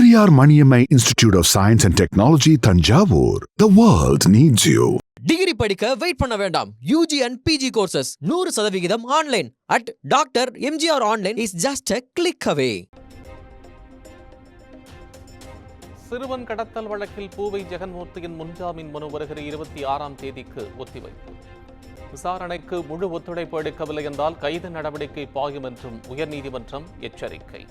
Periyar Maniammai Institute of Science and Technology, Thanjavur. The world needs you. Degree படிக்க wait பண்ண வேண்டாம். UG and PG courses 100% online at Dr. MGR Online is just a click away. சிறுவன் கடத்தல் வழக்கில் பூவை ஜெகன்மூர்த்தியின் முன்ஜாமீன் மனு வருகிற 26ஆம் தேதிக்கு ஒத்திவைப்பு. விசாரணைக்கு முழு ஒத்துழைப்பு அளிக்கவில்லை என்றால் கைது நடவடிக்கை பாயும் என்றும் உயர்நீதிமன்றம் எச்சரிக்கை.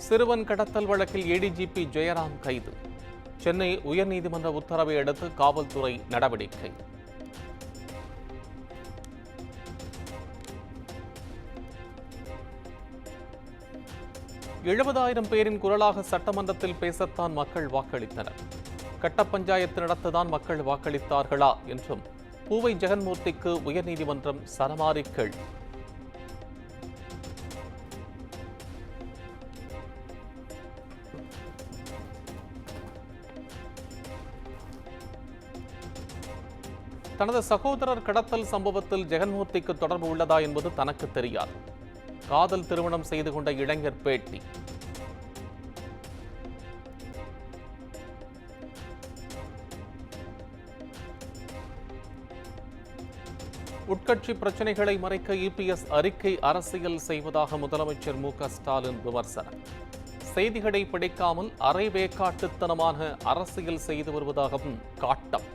சிறுவன் கடத்தல் வழக்கில் ஏடிஜிபி ஜெயராம் கைது. சென்னை உயர்நீதிமன்ற உத்தரவை அடுத்து காவல்துறை நடவடிக்கை. எழுபதாயிரம் பேரின் குரலாக சட்டமன்றத்தில் பேசத்தான் மக்கள் வாக்களித்தனர். கட்ட பஞ்சாயத்து நடத்ததான் மக்கள் வாக்களித்தார்களா என்றும் பூவை ஜெகன்மூர்த்திக்கு உயர்நீதிமன்றம் சரமாரி கேள்வி. தனது சகோதரர் கடத்தல் சம்பவத்தில் ஜெகன்மூர்த்திக்கு தொடர்பு உள்ளதா என்பது தனக்கு தெரியாது. காதல் திருமணம் செய்து கொண்ட இளைஞர் பேட்டி. உட்கட்சி பிரச்சனைகளை மறைக்க இபிஎஸ் அறிக்கை அரசியல் செய்வதாக முதலமைச்சர் மு.க.ஸ்டாலின் விமர்சனம். செய்திகளை படிக்காமல் அரைவேக்காட்டுத்தனமான அரசியல் செய்து வருவதாகவும் காட்டம்.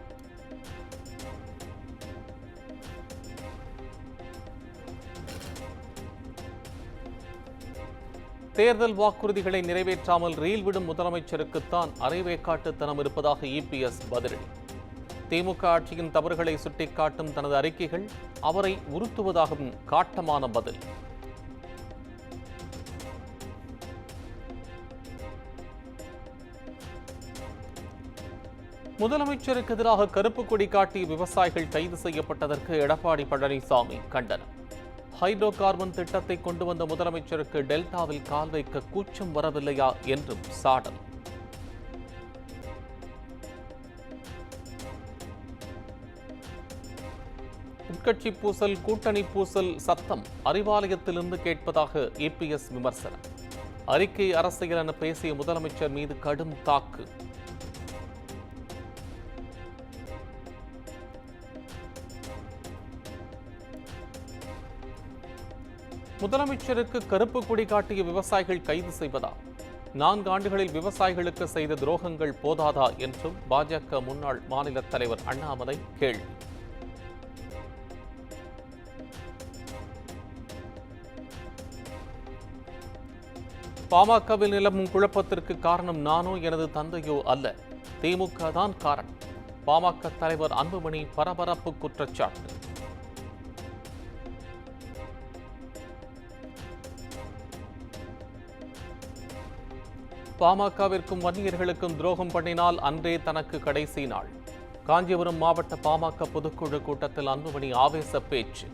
தேர்தல் வாக்குறுதிகளை நிறைவேற்றாமல் ரீல் விடும் முதலமைச்சருக்குத்தான் அரைவேக்காட்டுத்தனம் இருப்பதாக இபிஎஸ் பதிலடி. திமுக ஆட்சியின் தவறுகளை சுட்டிக்காட்டும் தனது அறிக்கைகள் அவரை உறுத்துவதாகவும் காட்டமான பதில். முதலமைச்சருக்கு எதிராக கருப்பு கொடி காட்டிய விவசாயிகள் கைது செய்யப்பட்டதற்கு எடப்பாடி பழனிசாமி கண்டனம். ஹைட்ரோ கார்பன் திட்டத்தை கொண்டு வந்த முதலமைச்சருக்கு டெல்டாவில் கால் வைக்க கூச்சம் வரவில்லையா என்றும் சாடல். உட்கட்சி பூசல், கூட்டணி பூசல் சத்தம் அறிவாலயத்திலிருந்து கேட்பதாக இபிஎஸ் விமர்சனம். அறிக்கை அரசியல் என பேசிய முதலமைச்சர் மீது கடும் தாக்கு. முதலமைச்சருக்கு கருப்பு கொடி காட்டிய விவசாயிகள் கைது செய்வதா? 4 ஆண்டுகளில் விவசாயிகளுக்கு செய்த துரோகங்கள் போதாதா என்றும் பாஜக முன்னாள் மாநில தலைவர் அண்ணாமலை கேள்வி. பாமகவில் நிலவும் குழப்பத்திற்கு காரணம் நானோ எனது தந்தையோ அல்ல, திமுக தான் காரணம். பாமக தலைவர் அன்புமணி பரபரப்பு குற்றச்சாட்டு. பாமகவிற்கும் வன்னியர்களுக்கும் துரோகம் பண்ணினால் அன்றே தனக்கு கடைசி நாள். காஞ்சிபுரம் மாவட்ட பாமக பொதுக்குழு கூட்டத்தில் அன்புமணி ஆவேச பேச்சு.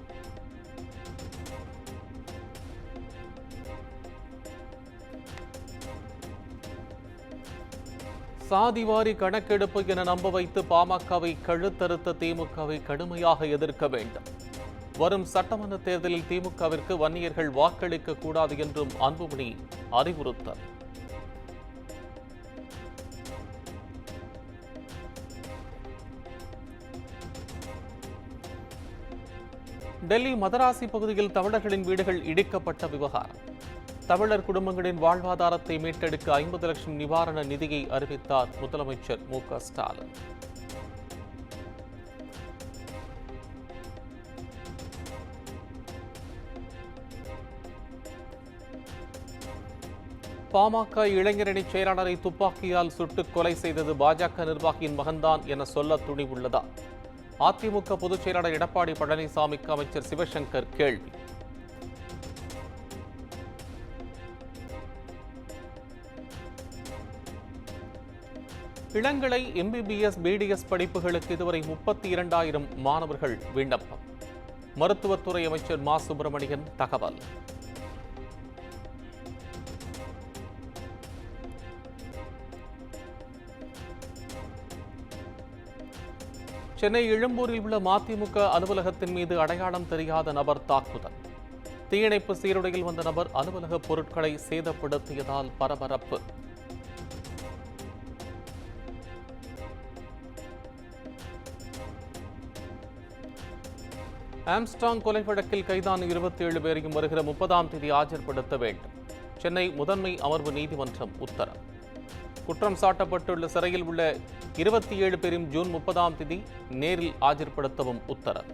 சாதிவாரி கணக்கெடுப்பு என நம்ப வைத்து பாமகவை கழுத்தறுத்த திமுகவை கடுமையாக எதிர்க்க வேண்டும். வரும் சட்டமன்ற தேர்தலில் திமுகவிற்கு வன்னியர்கள் வாக்களிக்க கூடாது என்றும் அன்புமணி அறிவுறுத்தல். டெல்லி மதராசி பகுதியில் தமிழர்களின் வீடுகள் இடிக்கப்பட்ட விவகாரம். தமிழர் குடும்பங்களின் வாழ்வாதாரத்தை மீட்டெடுக்க 50 லட்சம் நிவாரண நிதியை அறிவித்தார் முதலமைச்சர் மு.க.ஸ்டாலின். பாமக இளைஞரணி செயலாளரை துப்பாக்கியால் சுட்டுக் கொலை செய்தது பாஜக நிர்வாகியின் மகன்தான் என சொல்ல துணிவுள்ளதா? அதிமுக பொதுச் செயலாளர் எடப்பாடி பழனிசாமிக்கு அமைச்சர் சிவசங்கர் கேள்வி. இளங்கலை எம்பிபிஎஸ் பிடிஎஸ் படிப்புகளுக்கு இதுவரை 32,000 மாணவர்கள் விண்ணப்பம். மருத்துவத்துறை அமைச்சர் மா சுப்பிரமணியன் தகவல். சென்னை எழும்பூரில் உள்ள மதிமுக அலுவலகத்தின் மீது அடையாளம் தெரியாத நபர் தாக்குதல். தீயணைப்பு சீருடையில் வந்த நபர் அலுவலக பொருட்களை சேதப்படுத்தியதால் பரபரப்பு. ஆம்ஸ்ட்ராங் கொலை வழக்கில் கைதான 27 பேரையும் வருகிற 30ஆம் தேதி ஆஜர்படுத்த வேண்டும். சென்னை முதன்மை அமர்வு நீதிமன்றம் உத்தரவு. குற்றம் சாட்டப்பட்டுள்ள சிறையில் உள்ள 27 பேரும் ஜூன் 30ஆம் தேதி நேரில் ஆஜர்படுத்தவும் உத்தரவு.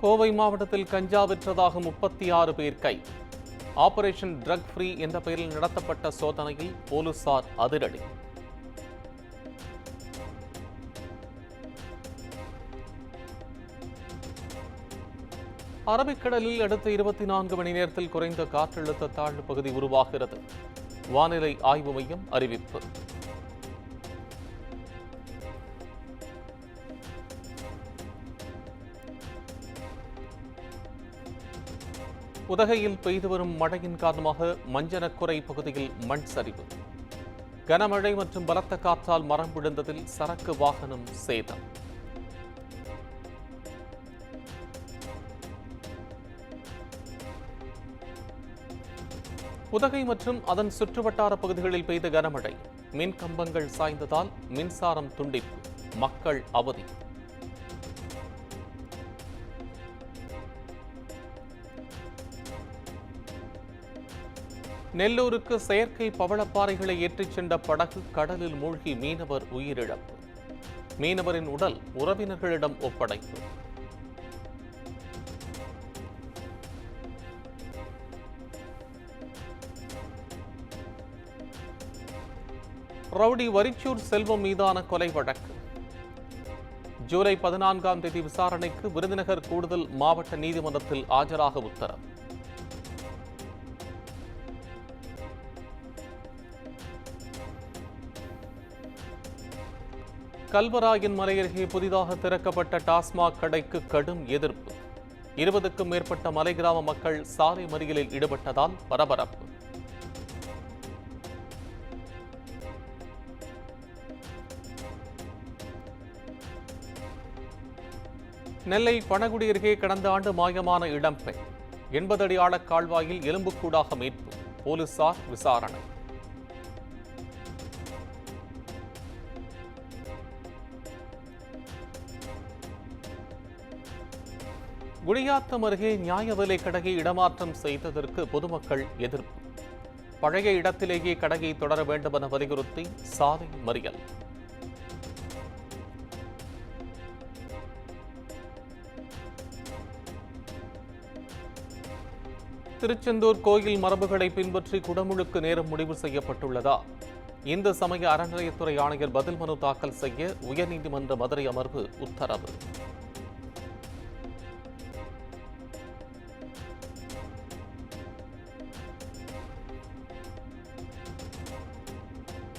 கோவை மாவட்டத்தில் கஞ்சா விற்றதாக 36 பேர் கைது. ஆபரேஷன் ட்ரக் ஃப்ரீ என்ற பெயரில் நடத்தப்பட்ட சோதனையில் போலீசார் அதிரடி. அரபிக்கடலில் அடுத்த 24 மணி நேரத்தில் குறைந்த காற்றழுத்த தாழ்வு பகுதி உருவாகிறது. வானிலை ஆய்வு மையம் அறிவிப்பு. உதகையில் பெய்து வரும் மழையின் காரணமாக மஞ்சனக்குறை பகுதியில் மண் சரிவு. கனமழை மற்றும் பலத்த காற்றால் மரம் விழுந்ததில் சரக்கு வாகனம் சேதம். உதகை மற்றும் அதன் சுற்றுவட்டார பகுதிகளில் பெய்த கனமழை. மின் கம்பங்கள் சாய்ந்ததால் மின்சாரம் துண்டிப்பு. மக்கள் அவதி. நெல்லூருக்கு செயற்கை பவளப்பாறைகளை ஏற்றிச் சென்ற படகு கடலில் மூழ்கி மீனவர் உயிரிழப்பு. மீனவரின் உடல் உறவினர்களிடம் ஒப்படைப்பு. ரவுடி வரிச்சூர் செல்வம் மீதான கொலை வழக்கு. ஜூலை 14ஆம் தேதி விசாரணைக்கு விருதுநகர் கூடுதல் மாவட்ட நீதிமன்றத்தில் ஆஜராக உத்தரவு. கல்வராயன் மலை அருகே புதிதாக திறக்கப்பட்ட டாஸ்மாக் கடைக்கு கடும் எதிர்ப்பு. 20க்கும் மேற்பட்ட மலை கிராம மக்கள் சாலை மறியலில் ஈடுபட்டதால் பரபரப்பு. நெல்லை பணகுடி அருகே கடந்த ஆண்டு மாயமான இளம்பெண். 80 அடி ஆழ கால்வாயில் எலும்புக்கூடாக மீட்பு. போலீசார் விசாரணை. குடியாத்தம் அருகே நியாய விலை கடையை இடமாற்றம் செய்ததற்கு பொதுமக்கள் எதிர்ப்பு. பழைய இடத்திலேயே கடையை தொடர வேண்டும் என வலியுறுத்தி சாலை மறியல். திருச்செந்தூர் கோயில் மரபுகளை பின்பற்றி குடமுழுக்கு நேரம் முடிவு செய்யப்பட்டுள்ளதா? இந்து சமய அறநிலையத்துறை ஆணையர் பதில் மனு தாக்கல் செய்ய உயர்நீதிமன்ற மதுரை அமர்வு உத்தரவு.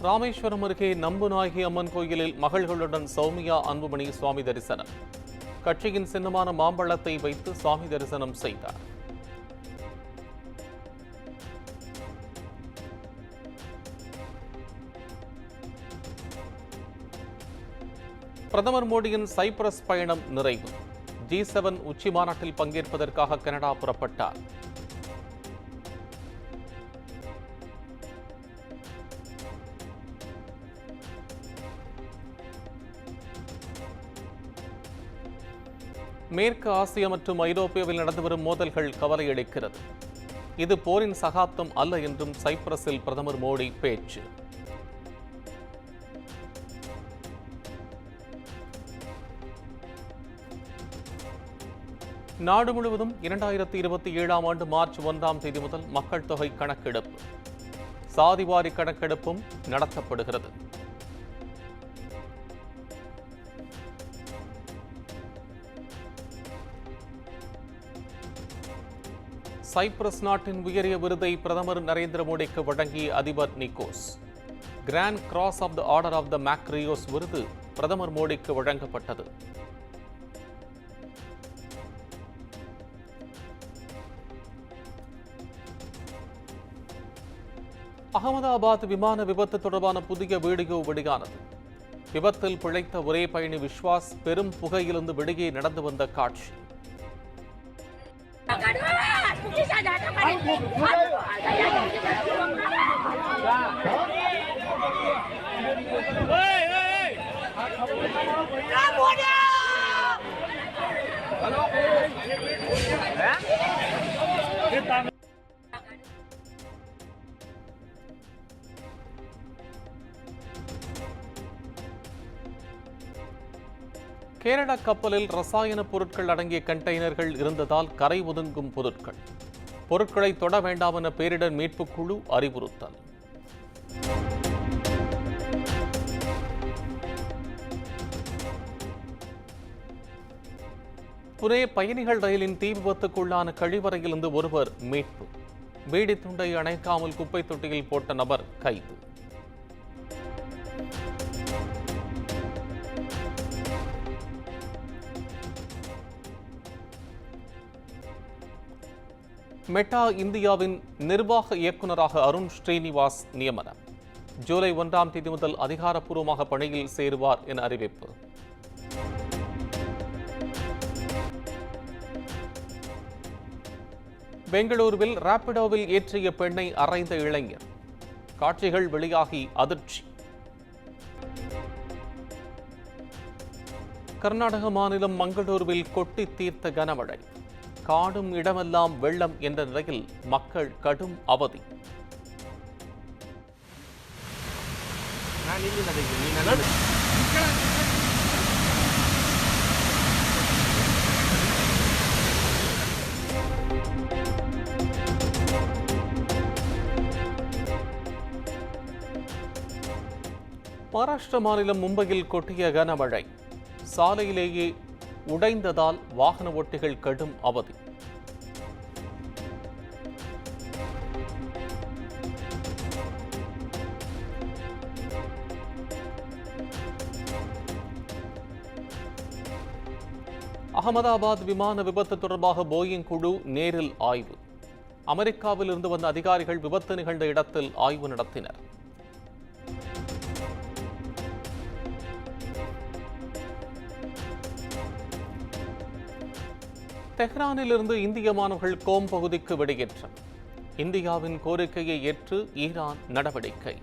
ராமேஸ்வரம் அருகே நம்புநாயகி அம்மன் கோயிலில் மகள்களுடன் சௌமியா அன்புமணி சுவாமி தரிசனம். கட்சியின் சின்னமான மாம்பழத்தை வைத்து சுவாமி தரிசனம் செய்தார். பிரதமர் மோடியின் சைப்ரஸ் பயணம் நிறைவு. G7 உச்சி மாநாட்டில் பங்கேற்பதற்காக கனடா புறப்பட்டார். மேற்கு ஆசிய மற்றும் ஐரோப்பியாவில் நடந்து வரும் மோதல்கள் கவலையளிக்கிறது. இது போரின் சகாப்தம் அல்ல என்றும் சைப்ரஸில் பிரதமர் மோடி பேச்சு. நாடு முழுவதும் 2027ஆம் ஆண்டு மார்ச் 1ஆம் தேதி முதல் மக்கள் தொகை கணக்கெடுப்பு. சாதிவாரி கணக்கெடுப்பும் நடத்தப்படுகிறது. சைப்ரஸ் நாட்டின் உயரிய விருதை பிரதமர் நரேந்திர மோடிக்கு வழங்கிய அதிபர் Nikos. Grand cross of the order of the Makarios விருது பிரதமர் மோடிக்கு வழங்கப்பட்டது. அகமதாபாத் விமான விபத்து தொடர்பான புதிய வீடியோ வெளியானது. விபத்தில் பிழைத்த ஒரே பயணி விஸ்வாஸ் பெரும் புகையிலிருந்து வெளியே நடந்து வந்த காட்சி. கேரளா கப்பலில் ரசாயன பொருட்கள் அடங்கிய கண்டெய்னர்கள் இருந்ததால் கரை ஒதுங்கும் பொருட்களை தொட வேண்டாம் என பேரிடர் மீட்புக் குழு அறிவுறுத்தல். புனே பயணிகள் ரயிலின் தீ விபத்துக்குள்ளான கழிவறையிலிருந்து ஒருவர் மீட்பு. பீடி துண்டை அணைக்காமல் குப்பை தொட்டியில் போட்ட நபர் கைது. மெட்டா இந்தியாவின் நிர்வாக இயக்குநராக அருண் ஸ்ரீனிவாஸ் நியமனம். ஜூலை 1ஆம் தேதி முதல் அதிகாரப்பூர்வமாக பணியில் சேருவார் என அறிவிப்பு. பெங்களூருவில் ராபிடோவில் ஏற்றிய பெண்ணை அறைந்த இளைஞர். காட்சிகள் வெளியாகி அதிர்ச்சி. கர்நாடக மாநிலம் மங்களூருவில் கொட்டி தீர்த்த கனமழை. காடும் இடமெல்லாம் வெள்ளம் என்ற நிலையில் மக்கள் கடும் அவதி. மகாராஷ்டிர மாநிலம் மும்பையில் கொட்டிய கனமழை. சாலையிலேயே உடைந்ததால் வாகன ஓட்டிகள் கடும் அவதி. அகமதாபாத் விமான விபத்து தொடர்பாக போயிங் குழு நேரில் ஆய்வு. அமெரிக்காவில் இருந்து வந்த அதிகாரிகள் விபத்து நிகழ்ந்த இடத்தில் ஆய்வு நடத்தினர். தெஹ்ரானில் இருந்து இந்திய மாணவர்கள் கோம் பகுதிக்கு வெளியேற்றம். இந்தியாவின் கோரிக்கையை ஏற்று ஈரான் நடவடிக்கை.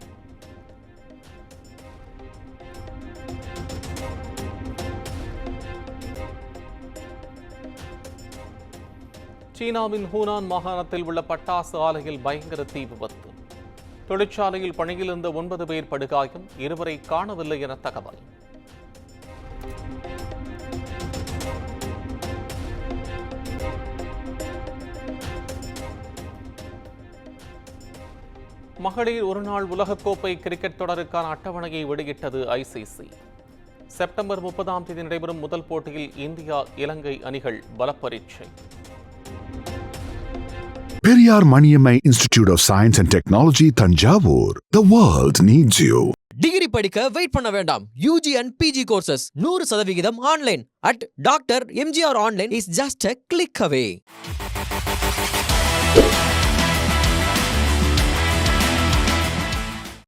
சீனாவின் ஹூனான் மாகாணத்தில் உள்ள பட்டாசு ஆலையில் பயங்கர தீ விபத்து. தொழிற்சாலையில் பணியில் இருந்த 9 பேர் படுகாயம், 2 காணவில்லை என தகவல். மகளிர் ஒருநாள் உலகக்கோப்பை கிரிக்கெட் தொடருக்கான அட்டவணையை வெளியிட்டது ICC. செப்டம்பர் 30ஆம் தேதி நடைபெறும் முதல் போட்டியில் இந்தியா இலங்கை அணிகள் பலப்பரீட்சை. Periyar Maniammai Institute of Science and Technology, Thanjavur. The world needs you. Degree படிக்க வெயிட் பண்ண வேண்டாம். UG and PG courses 100% online at Dr. MGR Online is just a click away.